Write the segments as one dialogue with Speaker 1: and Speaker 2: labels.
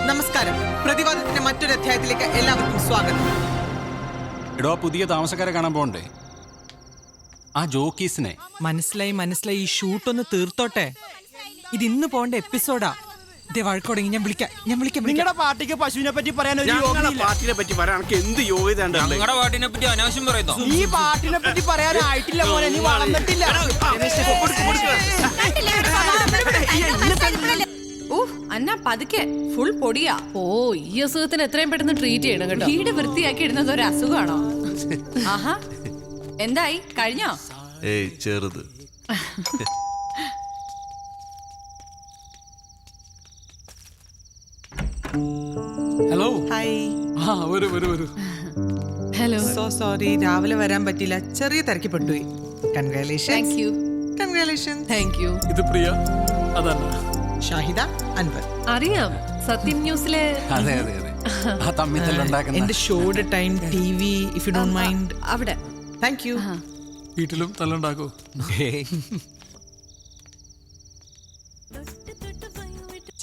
Speaker 1: നമസ്കാരം. പ്രതിവാദത്തിന്റെ മറ്റൊരു അധ്യായത്തിലേക്ക് എല്ലാവർക്കും സ്വാഗതം.
Speaker 2: എടോ, പുതിയ താമസക്കാരെ കാണാൻ പോണ്ടേ? ആ ജോക്കീസിനെ
Speaker 1: മനസ്സിലായി. ഈ ഷൂട്ടൊന്ന് തീർത്തോട്ടെ. ഇത് ഇന്ന് പോണ്ട എപ്പിസോഡാ. വഴക്കോടെങ്കിൽ ഞാൻ വിളിക്കാം.
Speaker 3: നിങ്ങളുടെ പാർട്ടിക്ക് പശുവിനെ പറ്റി പറയാൻ ഒരു
Speaker 4: പാർട്ടിനെ പറ്റി പറയാൻ എന്ത് യോഗ്യത?
Speaker 5: ഞങ്ങളുടെ പാർട്ടിനെ പറ്റി അനാവശ്യം പറയുന്നു.
Speaker 3: ഈ പാർട്ടിനെ പറ്റി പറയാനായിട്ടില്ല മോനെ, നീ വളർന്നിട്ടില്ല.
Speaker 6: അന്ന പതുക്കെ ഫുൾ പൊടിയാ. ഓ, ഈ അസുഖത്തിന് എത്രയും പെട്ടെന്ന് ട്രീറ്റ് ചെയ്യണം കേട്ടോ. വീട് വൃത്തിയാക്കി ഇടുന്നത് ഒരു അസുഖമാണോ? ആഹാ, എന്തായി കഴിഞ്ഞോ?
Speaker 7: ഏയ് ചെറുത്.
Speaker 2: ഹലോ.
Speaker 1: ഹായ്.
Speaker 2: വരൂ.
Speaker 6: ഹലോ.
Speaker 1: സോ സോറി, രാവിലെ വരാൻ പറ്റില്ല. ചെറിയ തിരക്കി പെട്ടുപോയി. കൺഗ്രാലേഷൻസ്.
Speaker 6: Thank you.
Speaker 2: ഇത് പ്രിയ, അതല്ല
Speaker 1: ഷാഹിദ, അൻവർ.
Speaker 6: അറിയാം, സത്യം ന്യൂസിലെ.
Speaker 2: അതെ. ആ തമ്മിത്തല്ലുണ്ടാക്കുന്ന
Speaker 1: എന്റെ ഷോയുടെ time TV, if you don't mind.
Speaker 6: അവിടെ.
Speaker 1: Thank you.
Speaker 2: വീട്ടിലും തല്ലുണ്ടാക്കോ?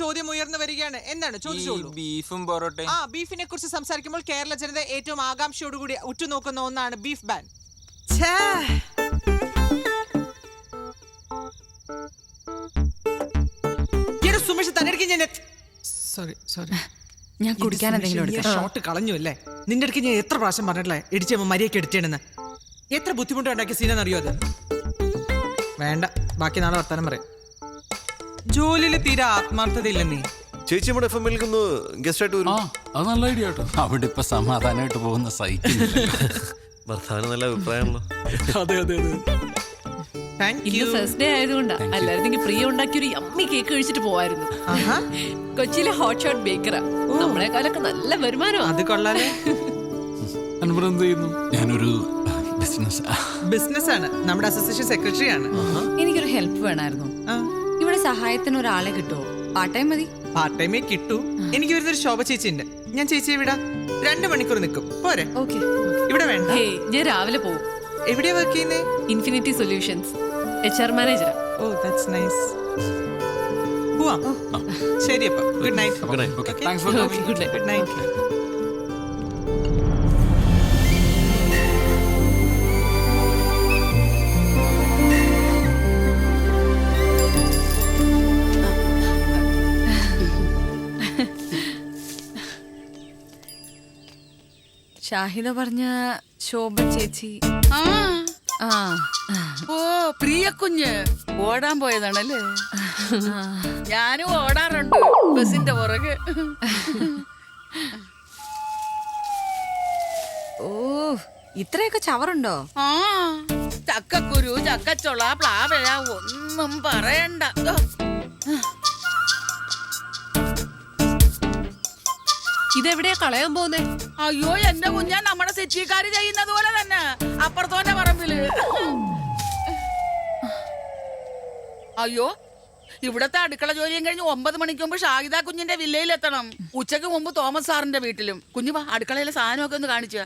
Speaker 1: ചോദ്യം ഉയർന്നു വരികയാണ്. എന്താണ് ചോദിച്ചോളൂ.
Speaker 5: ബീഫും പൊറോട്ടയും.
Speaker 1: ബീഫിനെ കുറിച്ച് സംസാരിക്കുമ്പോൾ കേരള ജനത ഏറ്റവും ആകാംക്ഷയോടുകൂടി ഉറ്റുനോക്കുന്ന ഒന്നാണ് ബീഫ് ബാൻ. സോറി.
Speaker 6: ഞാൻ കുടിക്കാൻ എന്തെങ്കിലും
Speaker 1: ഷോട്ട് കളഞ്ഞു അല്ലേ? നിന്റെ അടുക്ക് ഞാൻ എത്ര പ്രാവശ്യം പറഞ്ഞിട്ടില്ലേ ഇടിച്ചമ്മ മരിയൊക്കെ എടുത്തേണെന്ന്? എത്ര ബുദ്ധിമുട്ടുണ്ടാക്കിയ സീനെന്നറിയോ അത്? വേണ്ട, ബാക്കി നാളെ വർത്താനം പറയാം. ജോലിയിൽ തീരെ ആത്മാർത്ഥത ഇല്ലെന്നേ.
Speaker 7: ചേച്ചി നമ്മുടെ FM-ൽ ഗസ്റ്റ് ആയിട്ട് വരും.
Speaker 2: അത് നല്ല ഐഡിയ കേട്ടോ. അവിടെ ഇപ്പൊ സമാധാനമായിട്ട് പോകുന്ന സൈക്കിൾ
Speaker 7: ഭർത്താവിന് നല്ല അഭിപ്രായമാണല്ലോ.
Speaker 2: അതെ.
Speaker 6: ഇന്ന് ഫസ്റ്റ് ഡേ ആയതുകൊണ്ടാ. അല്ലായിരുന്നെങ്കിൽ പ്രിയ ഉണ്ടാക്കിയൊരു യമ്മി കേക്ക് കഴിച്ചിട്ട് പോവായിരുന്നു. കൊച്ചിയിലെ ഹോട്ട് ഷോട്ട് ബേക്കറാ. നമ്മളെക്കാളൊക്കെ നല്ല വരുമാനം.
Speaker 1: അത് കൊള്ളാലേ.
Speaker 2: ഞാനൊരു
Speaker 1: ബിസിനസ് ആണ്. നമ്മുടെ അസോസിയേഷൻ സെക്രട്ടറി ആണ്.
Speaker 6: എനിക്കൊരു ഹെൽപ്പ് വേണമായിരുന്നു. ഇവിടെ സഹായത്തിന് ഒരാളെ കിട്ടുമോ? പാർട്ട് ടൈം മതി.
Speaker 1: പാർട്ട് ടൈമേ കിട്ടൂ. എനിക്ക് വരുന്നൊരു ശോഭ ചേച്ചി ഉണ്ട്. ഞാൻ ചേച്ചിയെ വിടാം. 2 മണിക്കൂർ നിൽക്കും. പോരെ?
Speaker 6: ഓക്കെ.
Speaker 1: ഇവിടെ വേണ്ട.
Speaker 6: ഞാൻ രാവിലെ പോവും.
Speaker 1: എവിടെയാ വർക്ക് ചെയ്യുന്നേ?
Speaker 6: ഇൻഫിനിറ്റി സൊല്യൂഷൻസ് HR മാനേജറാ.
Speaker 1: Oh, that's nice. പോവാം. ശരി, അപ്പൊ good night.
Speaker 7: Good night.
Speaker 2: Okay, thanks for coming.
Speaker 1: Good night.
Speaker 6: Shahida പറഞ്ഞ ശോഭ ചേച്ചി.
Speaker 8: ഓ, പ്രിയ കുഞ്ഞ് ഓടാൻ പോയതാണല്ലേ? ഞാനും ഓടാറുണ്ട് ബസിന്റെ പുറകെ.
Speaker 6: ഓ, ഇത്രയൊക്കെ ചവറുണ്ടോ?
Speaker 8: ചക്കക്കുരു, ചക്കച്ചൊള, പ്ലാവഴ ഒന്നും പറയണ്ട.
Speaker 6: ഇതെവിടെയാ കളയാൻ പോകുന്നേ?
Speaker 8: അയ്യോ, എന്റെ കുഞ്ഞാ നമ്മുടെ സിറ്റിക്കാര് ചെയ്യുന്നത് പോലെ തന്നെ അപ്പുറത്തോന്റെ പറമ്പില്. അയ്യോ, ഇവിടത്തെ അടുക്കള ജോലിയും കഴിഞ്ഞ് 9 മണിക്ക് മുമ്പ് ഷാഹിദ കുഞ്ഞിന്റെ വില്ലയിലെത്തണം. ഉച്ചക്ക് മുമ്പ് തോമസ് സാറിന്റെ വീട്ടിലും. കുഞ്ഞു വാ, അടുക്കളയിലെ സാധനമൊക്കെ ഒന്ന് കാണിച്ചു.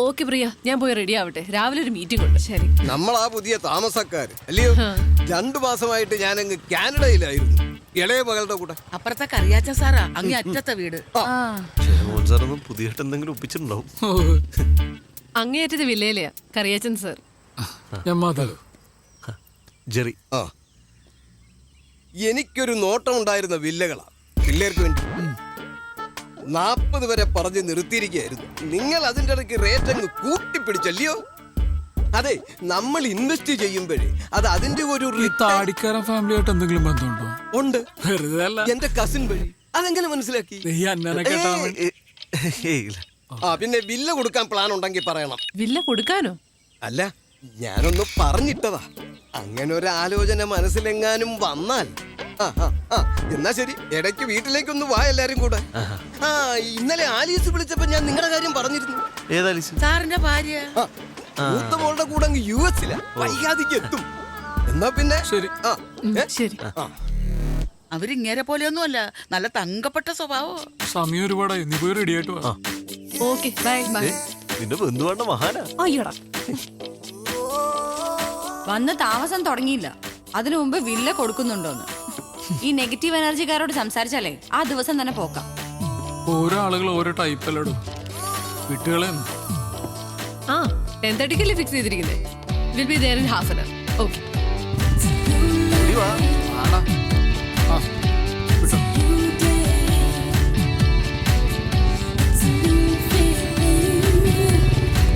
Speaker 6: ഓക്കെ പ്രിയ, ഞാൻ പോയി റെഡി ആവട്ടെ. രാവിലെ ഒരു മീറ്റിംഗ് ഉണ്ട്. ശരി.
Speaker 9: നമ്മളാ പുതിയ താമസക്കാര് അല്ലയോ? 2 മാസമായിട്ട് ഞാനങ്ങ് കാനഡയിലായിരുന്നു, ഇളയ മകളുടെ കൂടെ.
Speaker 8: അപ്പുറത്തെ കറിയാച്ച സാറാ, അങ്ങ് അറ്റത്തെ വീട്.
Speaker 7: സാറൊന്നും പുതിയായിട്ട് എന്തെങ്കിലും ഒപ്പിച്ചിട്ടുണ്ടാവും.
Speaker 6: അങ്ങേയറ്റത്തെ വില്ലയിലെയാ കറിയാച്ചൻ സാർ.
Speaker 7: ജെറി.
Speaker 9: എനിക്കൊരു നോട്ടം ഉണ്ടായിരുന്ന വില്ലകളാ പിള്ളേർക്ക് വേണ്ടി. 40 വരെ പറഞ്ഞ് നിർത്തിയിരിക്കുകയായിരുന്നു. നിങ്ങൾ അതിൻ്റെ ഇടയ്ക്ക് റേറ്റ് അങ്ങ് കൂട്ടിപ്പിടിച്ചല്ലയോ? അതെ, നമ്മൾ ഇൻവെസ്റ്റ് ചെയ്യുമ്പോഴേ അത് അതിന്റെ ഒരു
Speaker 2: താടിക്കാരൻ ഫാമിലിയായിട്ട് എന്തെങ്കിലും ബന്ധമുണ്ടോ?
Speaker 9: ഉണ്ട്.
Speaker 2: വെറുതെ അല്ല.
Speaker 9: എന്റെ കസിൻ വഴി. അതെങ്ങനെ മനസ്സിലാക്കി? പിന്നെ വില്ല കൊടുക്കാൻ പ്ലാൻ ഉണ്ടെങ്കിൽ പറയണം.
Speaker 6: വില്ല കൊടുക്കാനോ?
Speaker 9: അല്ല, ഞാനൊന്ന് പറഞ്ഞിട്ടതാ. അങ്ങനെ ഒരു ആലോചന മനസ്സിലെങ്ങാനും വന്നാൽ. എന്നാ ശരി, ഇടയ്ക്ക് വീട്ടിലേക്കൊന്ന് വാ എല്ലാരും കൂടെ. ഇന്നലെ ആലീസ് വിളിച്ചപ്പോ ഞാൻ നിങ്ങളുടെ കാര്യം പറഞ്ഞിരുന്നു.
Speaker 7: ഏതാലീസ്?
Speaker 8: സാറിന്റെ ഭാര്യ.
Speaker 9: മൂത്ത മോളുടെ കൂടെ അങ്ങ് US-ലാ. വൈകാതിക്ക് എത്തും. എന്നാ പിന്നെ
Speaker 2: ശരി.
Speaker 6: ശരി.
Speaker 8: അവരിങ്ങേരെ പോലെയൊന്നുമല്ല, നല്ല തങ്കപ്പെട്ട സ്വഭാവം.
Speaker 2: സമയം ഒരുപാടായി, നീ പോയി റെഡി ആയിട്ട് വാ.
Speaker 6: Okay, bye.
Speaker 7: നിന്റെ ബന്ധുവാണ്ട മഹാനാ.
Speaker 6: അയ്യോടാ, വന്ന് താമസം തുടങ്ങിയില്ല, അതിനു മുമ്പ് വില്ല കൊടുക്കുന്നുണ്ടോന്ന്. ഈ നെഗറ്റീവ് എനർജിക്കാരോട് സംസാരിച്ചാലേ ആ ദിവസം തന്നെ പോക്കാം.
Speaker 2: ഓരോ ആളുകൾ ഓരോ ടൈപ്പല്ലടും വിട്ടുകളെ
Speaker 6: ആ 10:30 ഫിക്സ് ചെയ്തിരിക്കുന്നത്. Will be there in half an hour. Okay.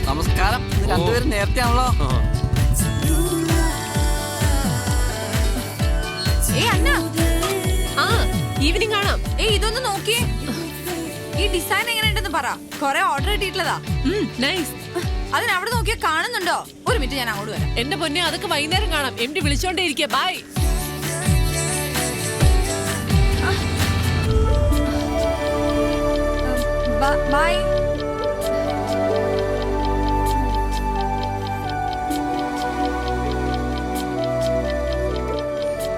Speaker 3: നമസ്കാരം. രണ്ടുപേരും നേരത്തെ ആണല്ലോ.
Speaker 6: അന്ന ഈവനിങ് കാണാം. ഇതൊന്ന് നോക്കിയേ. ഈ ഡിസൈൻ എങ്ങനെയുണ്ടെന്ന് പറ. കൊറേ ഓർഡർ കിട്ടിയിട്ടുള്ളതാ. നൈസ്. അതിന് അവിടെ നോക്കിയാ കാണുന്നുണ്ടോ? ഒരു മിനിറ്റ്, ഞാൻ അങ്ങോട്ട് വരാം. എന്റെ പൊന്നെ, അതൊക്കെ വൈകുന്നേരം കാണാം. MD വിളിച്ചോണ്ടേ ഇരിക്കുക. ബൈ. ബൈ.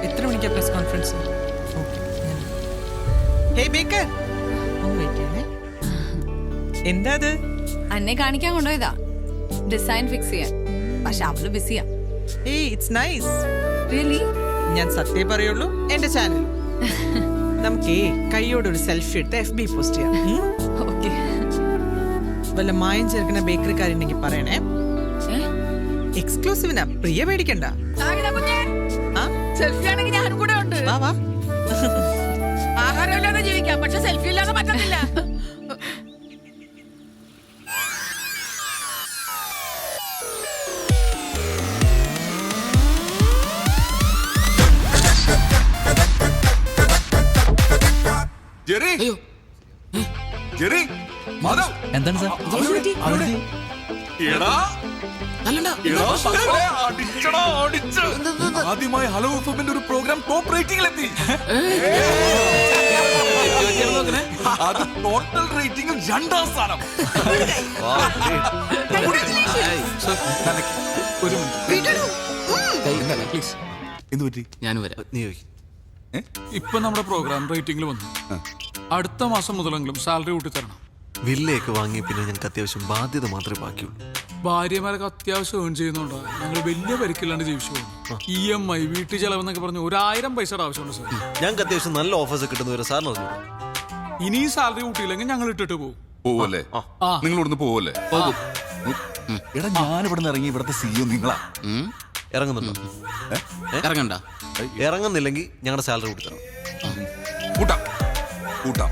Speaker 1: എത്ര മണിക്കാ പ്രസ് കോൺഫറൻസ്? ഹേയ് ബേക്കർ, ഒന്ന് വെയിറ്റ് ചെയ്യണേ. എന്താ അത്?
Speaker 6: അന്നെ കാണിക്കാൻ കൊണ്ടുപോയതാ, ഡിസൈൻ ഫിക്സ് ചെയ്യാൻ. പക്ഷെ അവള് ബിസിയാ.
Speaker 1: ഏയ് ഇറ്റ്സ് നൈസ്.
Speaker 6: റിയലി?
Speaker 1: ഞാൻ സത്യം പറയുള്ളൂ. എന്റെ ചാനൽ നമുക്ക് കൈയോടെ ഒരു സെൽഫി എടുത്ത് FB പോസ്റ്റ് ചെയ്യാം.
Speaker 6: ഓക്കെ.
Speaker 1: വല്ല മായം ചേർക്കുന്ന ബേക്കറിക്കാരുണ്ടെങ്കിൽ പറയണേ. എക്സ്ക്ലൂസീവിനാ, പ്രിയ പേടിക്കണ്ട.
Speaker 8: സെൽഫി ആണെങ്കിൽ ഞാനും കൂടെ ഉണ്ട്.
Speaker 1: വാ വാ.
Speaker 8: ആഹാരം ഇല്ലാതെ ജീവിക്കാം, പക്ഷെ സെൽഫി ഇല്ലാതെ പറ്റത്തില്ല.
Speaker 2: എന്താണ് സാർ?
Speaker 10: ആദ്യമായി ഹലോ എഫ്എമ്മിന്റെ ഒരു പ്രോഗ്രാം ടോപ്പ് റേറ്റിംഗിലെത്തി. അത് ടോട്ടൽ റേറ്റിംഗിൽ 2ാം സ്ഥാനം. ഒരു മിനിറ്റ് പ്ലീസ്. എന്ത് പറ്റി?
Speaker 2: ഞാൻ വരാം.
Speaker 7: നീ ചോദിക്ക്.
Speaker 2: ഇപ്പൊ നമ്മുടെ പ്രോഗ്രാം റേറ്റിംഗിൽ വന്നു. അടുത്ത മാസം മുതലെങ്കിലും സാലറി കൂട്ടി തരണം.
Speaker 7: വില്ലയൊക്കെ വാങ്ങിയ പിന്നെ ഞങ്ങൾക്ക് അത്യാവശ്യം ബാധ്യത മാത്രമേ ബാക്കിയുള്ളൂ.
Speaker 2: ഭാര്യമാരൊക്കെ അത്യാവശ്യം ഏൺ ചെയ്യുന്നുണ്ടോ? ഞങ്ങൾ വലിയ പരിക്കില്ലാണ്ട് ജീവിച്ചു പോകുന്നു. EMI, വീട്ടു ചെലവെന്നൊക്കെ പറഞ്ഞ് 1000 പൈസയുടെ ആവശ്യമുണ്ട് സാർ.
Speaker 7: ഞങ്ങൾക്ക് അത്യാവശ്യം നല്ല ഓഫേഴ്സ് കിട്ടുന്നവരെ സാറിന് അറിഞ്ഞു.
Speaker 2: ഇനി സാലറി കൂട്ടിയില്ലെങ്കിൽ ഞങ്ങൾ ഇട്ടിട്ട് പോകും.
Speaker 10: പോവല്ലേ? നിങ്ങൾ ഇവിടുന്ന് പോവല്ലേ? എടാ, ഞാൻ ഇവിടെ നിന്ന് ഇറങ്ങി ഇവിടുത്തെ CEO നിങ്ങളാ.
Speaker 7: ഇറങ്ങുന്നുണ്ടോ?
Speaker 2: ഇറങ്ങണ്ട.
Speaker 7: ഇറങ്ങുന്നില്ലെങ്കിൽ ഞങ്ങളുടെ സാലറി കൂട്ടിത്തരണം.
Speaker 10: കൂട്ടാം കൂട്ടാം.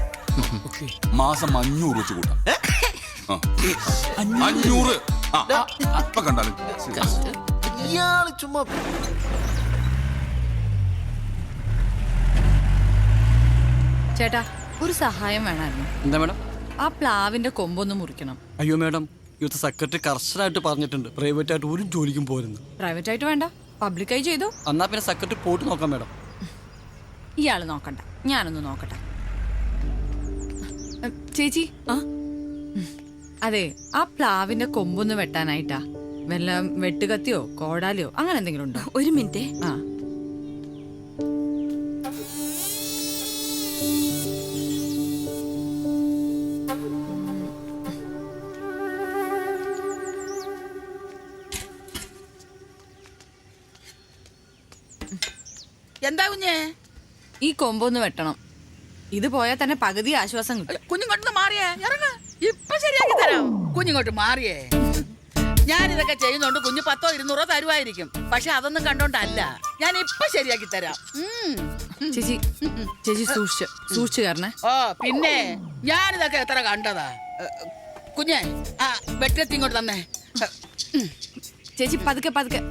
Speaker 10: മാസം 500 വെച്ച് കൂട്ടാം. 500. ഇപ്പൊ കണ്ടാലും
Speaker 7: ഇയാള് ചുമ്മാ.
Speaker 6: ചേട്ടാ, ഒരു സഹായം വേണമായിരുന്നു.
Speaker 3: എന്താ മാഡം?
Speaker 6: ആ പ്ലാവിന്റെ കൊമ്പൊന്ന് മുറിക്കണം.
Speaker 3: അയ്യോ മാഡം, യൂത്ത് സെക്രട്ടറി കർശനമായിട്ട് പറഞ്ഞിട്ടുണ്ട് പ്രൈവറ്റ് ആയിട്ട് ഒരു ജോലിക്കും പോരുന്നു.
Speaker 6: പ്രൈവറ്റ് ആയിട്ട് വേണ്ട, പബ്ലിക്കായി ചെയ്തു.
Speaker 3: എന്നാ പിന്നെ സെക്രട്ടറി പോയിട്ട് നോക്കാം മാഡം.
Speaker 6: ഇയാള് നോക്കണ്ട, ഞാനൊന്ന് നോക്കട്ടെ. ചേച്ചി, അതെ, ആ പ്ലാവിന്റെ കൊമ്പൊന്ന് വെട്ടാനായിട്ടാ. വല്ല വെട്ടുകത്തിയോ കോടാലിയോ അങ്ങനെ എന്തെങ്കിലും ഉണ്ടോ? ഒരു മിനിറ്റ്. ആ,
Speaker 8: എന്താ കുഞ്ഞേ?
Speaker 6: ഈ കൊമ്പൊന്ന് വെട്ടണം. ഇത് പോയാൽ തന്നെ പകുതി ആശ്വാസം കിട്ടും.
Speaker 8: കുഞ്ഞിങ്ങോട്ട് മാറിയേ, ഇറങ്ങ. ഇപ്പൊ ശരിയാക്കി തരാം. കുഞ്ഞിങ്ങോട്ട് മാറിയേ. ഞാനിതൊക്കെ ചെയ്യുന്നോണ്ട് കുഞ്ഞ് 100 200 തരുമായിരിക്കും. പക്ഷെ അതൊന്നും കണ്ടോണ്ടല്ല. ഞാൻ ഇപ്പൊ ശരിയാക്കി തരാം.
Speaker 6: ചേച്ചി, ചേച്ചി സൂക്ഷിച്ചു കാരണേ.
Speaker 8: ഓ പിന്നെ ഞാനിതൊക്കെ എത്ര കണ്ടതാ. കുഞ്ഞെ, ആ വെട്ടത്തി ഇങ്ങോട്ട് തന്നെ.
Speaker 6: ചേച്ചി പതുക്കെ പതുക്കെ.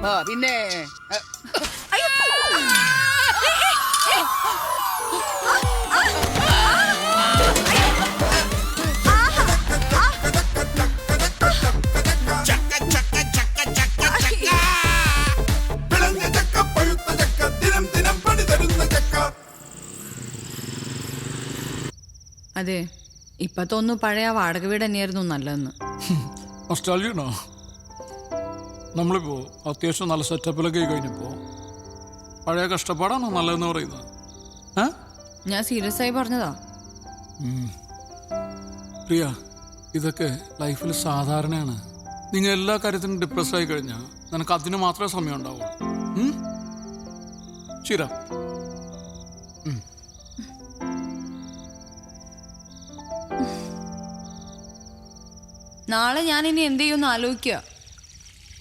Speaker 8: ഓ പിന്നെ
Speaker 6: അതെ, ഇപ്പൊ തോന്നുന്നു പഴയ വാടക വീട് തന്നെയായിരുന്നു നല്ലതെന്ന്.
Speaker 2: നൊസ്റ്റാൾജിയാണോ? നമ്മളിപ്പോ അത്യാവശ്യം നല്ല സെറ്റപ്പിലൊക്കെ കഴിഞ്ഞപ്പോ പഴയ കഷ്ടപ്പാടാണോ നല്ലതെന്ന് പറയുന്നത്?
Speaker 6: ഞാൻ സീരിയസ് ആയി പറഞ്ഞതാ.
Speaker 2: പ്രിയ, ഇതൊക്കെ ലൈഫിൽ സാധാരണയാണ്. നിങ്ങൾ എല്ലാ കാര്യത്തിനും ഡിപ്രസ് ആയി കഴിഞ്ഞാൽ നിനക്ക് അതിന് മാത്രമേ സമയം ഉണ്ടാവുള്ളൂ. ശരി,
Speaker 6: നാളെ ഞാൻ ഇനി എന്ത് ചെയ്യുമെന്ന് ആലോചിക്കുക.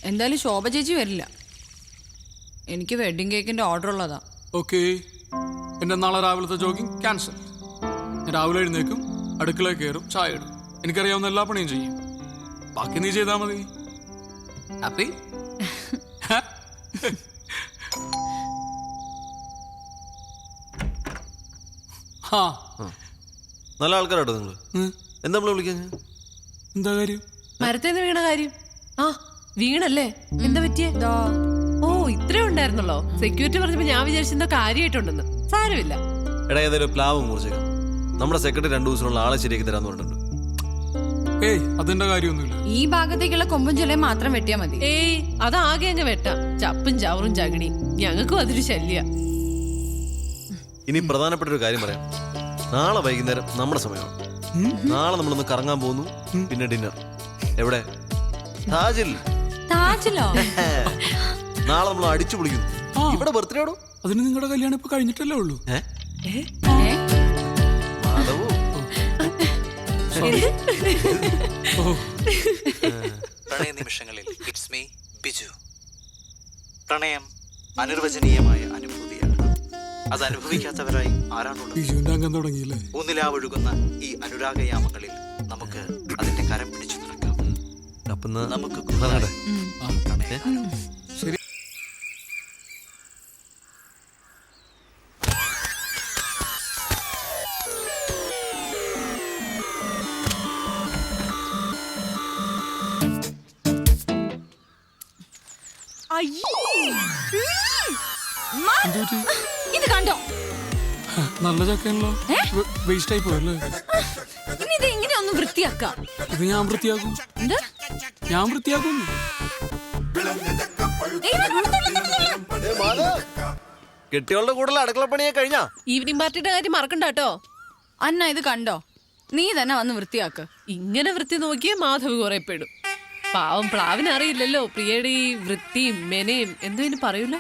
Speaker 6: എന്തായാലും ശോഭ ചേച്ചി വരില്ല. എനിക്ക് വെഡിങ് കേക്കിന്റെ ഓർഡർ ഉള്ളതാ.
Speaker 2: ഓക്കെ, എൻ്റെ നാളെ രാവിലത്തെ ജോഗിങ് ക്യാൻസൽ. ഞാൻ രാവിലെ എഴുന്നേക്കും, അടുക്കളയിൽ കയറും, ചായ ഇടും, എനിക്കറിയാവുന്ന എല്ലാ പണിയും ചെയ്യും. ബാക്കി നീ ചെയ്താൽ മതി. ഹാപ്പി? ഹാ,
Speaker 7: നല്ല ആൾക്കാരാട്ടോ നിങ്ങൾ. എന്താ നമ്മളെ വിളിക്കാൻ?
Speaker 2: എന്താ കാര്യം?
Speaker 11: മരത്തേന്ന് വീണ കാര്യം. ആ വീണല്ലേ, എന്താ പറ്റിയേ? ഓ ഇത്രേ ഉണ്ടായിരുന്നല്ലോ. സെക്യൂരിറ്റി പറഞ്ഞപ്പോ ഞാൻ വിചാരിച്ചെന്തോ കാര്യമായിട്ടുണ്ടെന്ന്. സാരമില്ല.
Speaker 7: എടാ ഏതായാലും പ്ലാവ് മുറിച്ചേക്കാം. നമ്മുടെ സെക്രട്ടറി 2 ദിവസത്തിനുള്ള ആളെ ശരിയാക്കി തരാന്ന് പറഞ്ഞിട്ടുണ്ട്.
Speaker 2: ഏയ് അതിന്റെ കാര്യമൊന്നുമില്ല.
Speaker 6: ഈ ഭാഗത്തേക്കുള്ള കൊമ്പും ചിലയും മാത്രം വെട്ടിയാ മതി.
Speaker 11: ഏയ് അതാകെ അങ്ങ് വെട്ടാം. ചപ്പും ചവറും ചകിണിയും ഞങ്ങൾക്കും അതൊരു ശല്യ.
Speaker 7: ഇനി പ്രധാനപ്പെട്ട ഒരു കാര്യം പറയാം. നാളെ വൈകുന്നേരം നമ്മുടെ സമയമാണ്. നാളെ നമ്മളൊന്ന് കറങ്ങാൻ പോകുന്നു, പിന്നെ ഡിന്നർ. എവിടെ? താജിൽ.
Speaker 6: താജിലോ?
Speaker 7: നാളെ നമ്മൾ അടിച്ചു പൊളിക്കുന്നു. ഇവിടെ ബർത്ത്ഡേ ആണോ?
Speaker 2: അതിന് നിങ്ങളുടെ കല്യാണം ഇപ്പൊ കഴിഞ്ഞിട്ടല്ലേ ഉള്ളൂ.
Speaker 12: പ്രണയ നിമിഷങ്ങളിൽ ഇറ്റ്സ് മീ ബിജു. പ്രണയം അനിർവചനീയമായ അനുഭൂതിയാണ്. അത് അനുഭവിക്കാത്തവരായി ആരാണുള്ളത്?
Speaker 2: ബിജുവിന്റെ അംഗം തുടങ്ങിയില്ലേ?
Speaker 12: ഊന്നിലാവൊഴുകുന്ന ഈ അനുരാഗയാമങ്ങളിൽ നമുക്ക് അതിന്റെ കരം പിടിച്ചു നിൽക്കാം. നമുക്ക്
Speaker 2: ശരി.
Speaker 6: ഇത് കണ്ടോ?
Speaker 2: നല്ല ചക്കയാണല്ലോ. വേസ്റ്റ് ആയി പോയല്ലേ?
Speaker 6: ഇനി ഇത് എങ്ങനെയൊന്നും വൃത്തിയാക്കാം?
Speaker 2: ഇത് ഞാൻ വൃത്തിയാക്കും. ഞാൻ വൃത്തിയാക്കും.
Speaker 7: കെട്ടിയോളുടെ കൂടുതൽ അടുക്കളപ്പണിയെ കഴിഞ്ഞാ?
Speaker 11: ഈവനിങ് പാർട്ടിയുടെ കാര്യം മറക്കണ്ട കേട്ടോ.
Speaker 6: അന്ന ഇത് കണ്ടോ? നീ തന്നെ വന്ന് വൃത്തിയാക്ക്.
Speaker 11: ഇങ്ങനെ വൃത്തി നോക്കിയേ മാധവ് കുറെ പെടും. പാവം പ്ലാവിന് അറിയില്ലല്ലോ പ്രിയയുടെ ഈ വൃത്തിയും മെനയും എന്തോ ഇനി പറയൂല.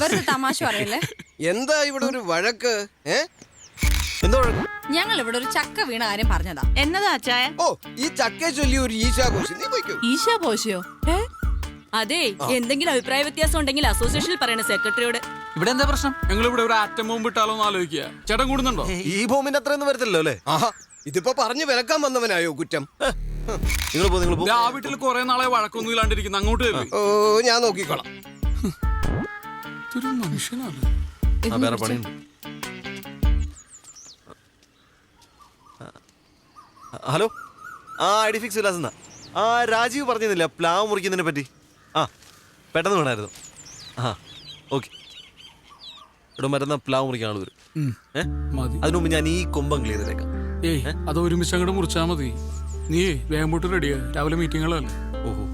Speaker 6: വെറുതെ തമാശ പറയല്ലേ.
Speaker 9: എന്താ ഇവിടെ ഒരു വഴക്ക്?
Speaker 7: എന്തോ വഴക്ക്?
Speaker 6: ഞങ്ങൾ ഇവിടെ ഒരു ചക്ക വീണ കാര്യം പറഞ്ഞതാ.
Speaker 11: എന്നതാ അച്ചായ?
Speaker 9: ഓ, ഈ ചക്കയെ ചൊല്ലി ഒരു ഈശാഘോഷം. നീ പോയിക്കോ.
Speaker 11: ഈശാ പോശയോ?
Speaker 6: അതെ, എന്തെങ്കിലും അഭിപ്രായ വ്യത്യാസം ഉണ്ടെങ്കിൽ അസോസിയേഷനിൽ പറയണ സെക്രട്ടറിയോട്.
Speaker 5: ഇവിടെ എന്താ പ്രശ്നം?
Speaker 2: ഞങ്ങൾ ഇവിടെ ഒരു ആറ്റം ബോംബ് ഇട്ടാലോ എന്ന് ആലോചിക്കുക. ചേട്ടൻ കൂടുന്നുണ്ടോ?
Speaker 7: ഈ ബോംബിന്റെ അത്രയൊന്നും വരത്തില്ലല്ലോ അല്ലേ?
Speaker 9: ആഹാ, ഇതിപ്പോ പറഞ്ഞു വിലക്കാൻ വന്നവനായോ കുറ്റം?
Speaker 7: നിങ്ങൾ പോ.
Speaker 2: ആ വീട്ടിൽ കുറെ നാളെ വഴക്കൊന്നും ഇല്ലാണ്ടിരിക്കുന്നു. അങ്ങോട്ട് വരില്ലേ?
Speaker 9: ഓ, ഞാൻ നോക്കിക്കോളാം.
Speaker 2: ഇതൊരു മനുഷ്യനാണ്.
Speaker 7: വേറെ പണിയുണ്ട്. ഹലോ, ആ ഐഡിഫിക്സ് വിലാസ് എന്നാ. ആ രാജീവ് പറഞ്ഞിരുന്നില്ല പ്ലാവ് മുറിക്കുന്നതിനെ പറ്റി? ആ പെട്ടെന്ന് വേണമായിരുന്നു. ആ ഓക്കെ. ഇവിടെ മരുന്ന പ്ലാവ് മുറിക്കാൻ ആൾ വരും. അതിനു മുമ്പ് ഞാൻ ഈ കൊമ്പം ക്ലിയർ ചെയ്തേക്കാം.
Speaker 2: ഏയ് അത് ഒരുമിച്ച് അങ്ങോട്ട് മുറിച്ചാ മതി. നീ വേഗം പോട്ട് റെഡിയാ, രാവിലെ മീറ്റിങ്ങുകളല്ലേ.
Speaker 7: ഓഹോ,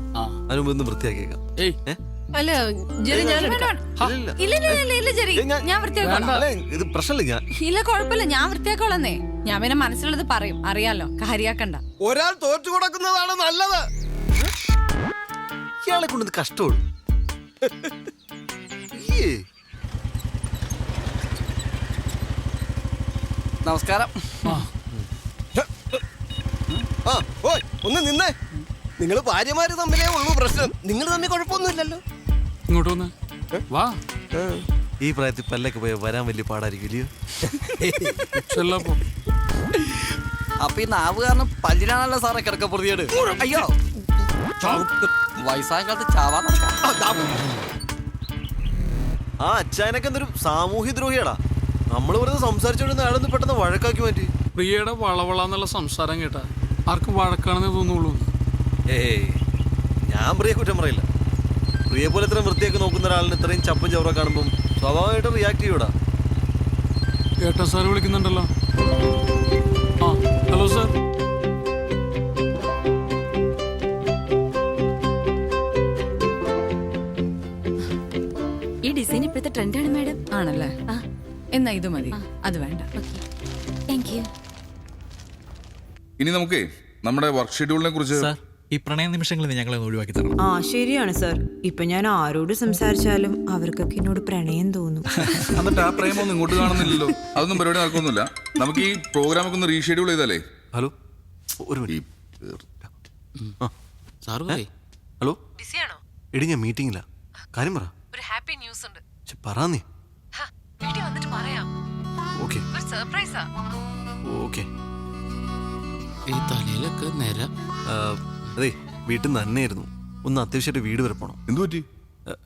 Speaker 7: അതിനു മുമ്പ് ഒന്ന് വൃത്തിയാക്കിയേക്കാം.
Speaker 11: അല്ല ജെറി ഞാൻ
Speaker 6: ഞാൻ വൃത്തിയാക്കോളാം.
Speaker 7: ഇത് പ്രശ്നമില്ല. ഞാൻ
Speaker 6: ഇല്ല കുഴപ്പമില്ല, ഞാൻ വൃത്തിയാക്കോളന്നേ. ഞാൻ പിന്നെ മനസ്സിലുള്ളത് പറയും, അറിയാലോ, കാര്യാക്കണ്ട.
Speaker 9: ഒരാൾ തോറ്റു കൊടുക്കുന്നതാണ് നല്ലത്.
Speaker 7: ഇയാളെ കൊണ്ടത് കഷ്ടമുള്ളൂ.
Speaker 3: നമസ്കാരം.
Speaker 9: ആ, ഓയ് ഒന്ന് നിന്നേ. നിങ്ങൾ ഭാര്യമാര് തമ്മിലേ ഉള്ളൂ പ്രശ്നം. നിങ്ങൾ തമ്മിൽ കുഴപ്പമൊന്നുമില്ലല്ലോ.
Speaker 2: ഇങ്ങോട്ട് വന്ന് വാ.
Speaker 7: ഈ പ്രായത്തിൽ പല്ലൊക്കെ പോയാൽ വരാൻ വലിയ പാടായിരിക്കും.
Speaker 3: അപ്പൊ ഈ നാവ് കാരണം പല്ലിനാണല്ലോ സാറേ കിടക്ക പ്രതിയോട്. അയ്യോ, വയസ്സായ കാലത്ത് ചാവാ നടക്കാം.
Speaker 7: ആ അച്ചായനൊക്കെ എന്തൊരു സാമൂഹ്യ ദ്രോഹിയാടാ. നമ്മൾ വെറുതെ സംസാരിച്ചോണ്ടിരുന്ന ആളൊന്ന് പെട്ടെന്ന് വഴക്കാക്കി മാറ്റി.
Speaker 2: പ്രിയയുടെ വളവളന്നുള്ള സംസാരം കേട്ടാ ആർക്കും വഴക്കാണെന്നേ തോന്നുള്ളൂ.
Speaker 7: ഏയ്, ഞാൻ പ്രിയെ കുറ്റം പറയില്ല. പ്രിയെ പോലെ ഇത്രയും വൃത്തിയൊക്കെ നോക്കുന്ന ഒരാളിന് ഇത്രയും ചപ്പും ചവറ കാണുമ്പം സ്വാഭാവികമായിട്ടും റിയാക്ട് ചെയ്യൂടാ.
Speaker 2: ഏട്ടാ സാർ വിളിക്കുന്നുണ്ടല്ലോ. ആ ഹലോ സാർ.
Speaker 6: ഈ ഡിസൈൻ ഇപ്പോഴത്തെ ട്രെൻഡാണ് മാഡം. ആണല്ലേ? എന്നാ ഇത് മതി, അത് വേണ്ട.
Speaker 10: ഇനി നമുക്ക് നമ്മുടെ വർക്ക് ഷെഡ്യൂളിനെ കുറിച്ച്.
Speaker 12: ഈ പ്രണയ നിമിഷങ്ങളിൽ ഞങ്ങളെ ഒഴിവാക്കി തരണം.
Speaker 13: ആ ശരിയാണ് സാർ. ഇപ്പൊ ഞാൻ ആരോട് സംസാരിച്ചാലും അവർക്കൊക്കെ എന്നോട് പ്രണയം തോന്നും.
Speaker 10: എന്നിട്ട് ആ പ്രേമൊന്നും ഇങ്ങോട്ട് കാണുന്നില്ലല്ലോ. അതൊന്നും പരിപാടി നടക്കൊന്നുമില്ല. നമുക്ക് ഈ പ്രോഗ്രാമൊക്കെ ഒന്ന് റീഷെഡ്യൂൾ ചെയ്താലേ.
Speaker 7: ഹലോ, ഒരു മിനിറ്റ്.
Speaker 4: സാറ്
Speaker 7: ഏ? ഹലോ
Speaker 11: ബിസിയാണോ?
Speaker 7: എടി ഞാൻ മീറ്റിംഗില്ല. കാര്യം പറ.
Speaker 11: ഒരു ഹാപ്പി ന്യൂസ് ഉണ്ട്.
Speaker 7: പറ നീ.
Speaker 11: വീട്ടിൽ വന്നിട്ട് പറയാം.
Speaker 7: ഓക്കെ
Speaker 11: ഒരു സർപ്രൈസാ.
Speaker 7: ഓക്കെ.
Speaker 4: ഈ തലയിലൊക്കെ നേര.
Speaker 7: അതെ വീട്ടിൽ നിന്ന് തന്നെയായിരുന്നു. ഒന്ന് അത്യാവശ്യമായിട്ട് വീട് വരെ പോകണം.
Speaker 10: എന്തു പറ്റി?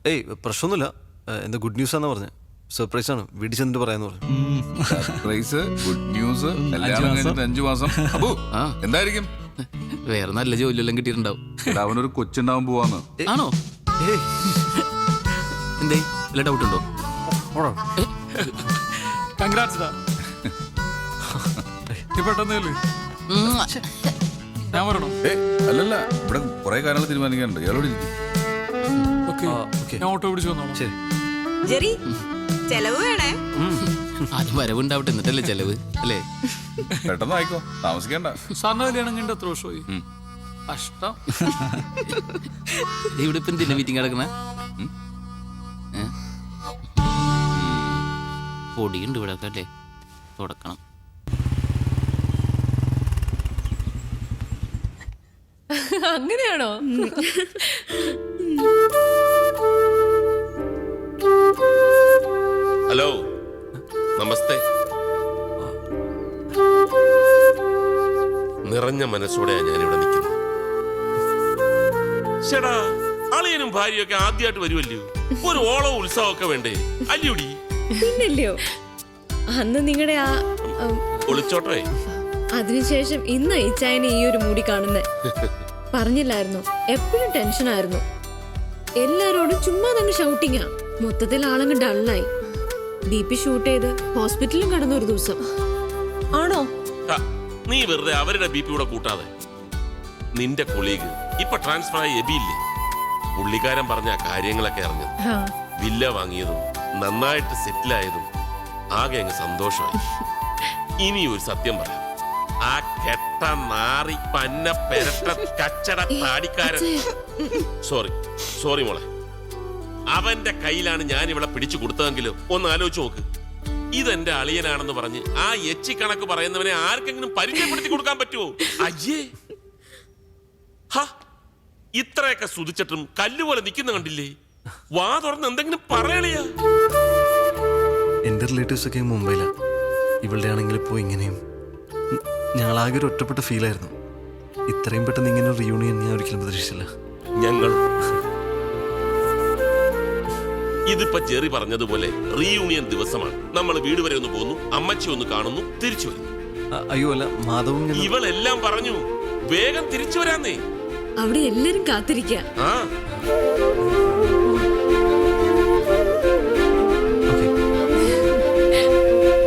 Speaker 7: ഏയ് പ്രശ്നമൊന്നുമില്ല. എന്താ ഗുഡ് ന്യൂസ് ആണെന്ന് പറഞ്ഞത്. സർപ്രൈസ് ആണ്. വീട്ടിൽ ചെന്നിട്ട് പറയാന്ന് പറഞ്ഞു.
Speaker 10: സർപ്രൈസ്, ഗുഡ് ന്യൂസ്, കല്യാണം കഴിഞ്ഞിട്ട് 5 മാസം. അപ്പോ എന്തായിരിക്കും?
Speaker 4: വേറെ നല്ല ജോലിയെല്ലാം കിട്ടിയിട്ടുണ്ടാവും.
Speaker 10: അവനൊരു കൊച്ചുണ്ടാവാൻ പോവാന്ന്.
Speaker 4: ആണോ?
Speaker 7: ഏയ്
Speaker 4: എന്തേ വല്ല ഡൗട്ട് ഉണ്ടോ?
Speaker 2: കൺഗ്രാറ്റ്സ്. പെട്ടെന്നല്ലേ ഞാൻ പറയണോ?
Speaker 10: അല്ലല്ല, ഇവിടെ കുറെ കാര്യങ്ങൾ തീരുമാനിക്കാനുണ്ട്. ഇയാളോട് ഇരിക്കും.
Speaker 2: ഓക്കെ ഞാൻ ഓട്ടോ പിടിച്ചു വന്നോളാം.
Speaker 7: ശരി.
Speaker 13: ജെറി ചെലവ് വേണേ.
Speaker 4: ആദ്യം വരവുണ്ടാവട്ടെ എന്നിട്ടല്ലേ ചെലവ് അല്ലേ?
Speaker 10: പെട്ടെന്ന് ആയിക്കോ, താമസിക്കണ്ട.
Speaker 2: സാറിന് കല്യാണം കണ്ട എത്ര വർഷമായി? കഷ്ടം.
Speaker 4: ഇവിടെ ഇപ്പൊ എന്തിനാ മീറ്റിംഗ് കിടക്കണ? പൊടിയുണ്ട് ഇവിടെ ഒക്കെ അല്ലേ? തുടക്കണം.
Speaker 11: അങ്ങനെയാണോ?
Speaker 14: ഹലോ, നമസ്തേ. നിറഞ്ഞ മനസ്സോടെയാ ഞാനിവിടെ നിൽക്കുന്നത്. ചേടാ, അളിയനും ഭാര്യയൊക്കെ ആദ്യമായിട്ട് വരുമല്ലോ. ഒരു ഓളോ ഉത്സവമൊക്കെ വേണ്ടേ? അല്ലയോടി?
Speaker 6: പിന്നല്ലയോ, അന്ന് നിങ്ങളുടെ ആ
Speaker 14: ഒളിച്ചോട്ടേ.
Speaker 6: അതിനുശേഷം ഇന്ന് ഈ ചായനെ ഈ ഒരു മൂടി കാണുന്നേ. പറഞ്ഞില്ലായിരുന്നു, എപ്പോഴും ടെൻഷനായിരുന്നു. എല്ലാരോടും ചുമ്മാ തന്നെ ഷൗട്ടിങ്ങാ. മൊത്തത്തിൽ ആളങ്ങ് ഡള്ളായി. BP ഷൂട്ട് ചെയ്ത് ഹോസ്പിറ്റലിലും കടന്നു ഒരു ദിവസം. ആണോ?
Speaker 14: നീ വെറുതെ അവരുടെ BP കൂടെ കൂട്ടാതെ. നിന്റെ കൊളീഗ് ഇപ്പൊ ട്രാൻസ്ഫർ ആയി എബിയില്ലേ? പുള്ളിക്കാരൻ പറഞ്ഞ കാര്യങ്ങളൊക്കെ അറിഞ്ഞത്. വില്ല വാങ്ങിയതും നന്നായിട്ട് സെറ്റിലായതും ആകെ അങ്ങ് സന്തോഷമായി. ഇനി ഒരു സത്യം പറയാം, ആ കെട്ട നാറി പന്ന പെരട്ട കച്ചട താടിക്കാരൻ, സോറി മോളെ, അവന്റെ കയ്യിലാണ് ഞാൻ ഇവിടെ പിടിച്ചു കൊടുത്തതെങ്കിലും ഒന്ന് ആലോചിച്ച് നോക്ക്. ഇതെന്റെ അളിയനാണെന്ന് പറഞ്ഞ് ആ എച്ചി കണക്ക് പറയുന്നവനെ ആർക്കെങ്കിലും പരിചയപ്പെടുത്തി കൊടുക്കാൻ പറ്റുമോ? അയ്യേ, ഇത്രയൊക്കെ സുതിച്ചിട്ടും കല്ലുപോലെ നിൽക്കുന്ന കണ്ടില്ലേ? വാ തുറന്ന് എന്തെങ്കിലും പറയണിയാ.
Speaker 7: എന്റെ റിലേറ്റീവ്സ് ഒക്കെ മുംബൈയിലാണ്. ഇവളുടെ ആണെങ്കിൽ ഇപ്പോൾ ഇങ്ങനെയും. ഞങ്ങളാകെ ഒരു ഒറ്റപ്പെട്ട ഫീലായിരുന്നു. ഇത്രയും പെട്ടെന്ന് ഇങ്ങനെ ഒരു റിയൂണിയൻ ഞാൻ ഒരിക്കലും പ്രതീക്ഷിച്ചില്ല.
Speaker 14: ഞങ്ങൾ ഇതിപ്പോ ജെറി പറഞ്ഞതുപോലെ റീയൂണിയൻ ദിവസമാണ്. നമ്മൾ വീട് വരെ ഒന്ന് പോകുന്നു, അമ്മച്ചി ഒന്ന് കാണുന്നു, തിരിച്ചു വരുന്നു.
Speaker 7: അയ്യോ അല്ല, മാധവും
Speaker 14: ഇവളെല്ലാം പറഞ്ഞു വേഗം തിരിച്ചു വരാന്നേ.
Speaker 6: അവിടെ എല്ലാരും കാത്തിരിക്കുക.
Speaker 14: ആ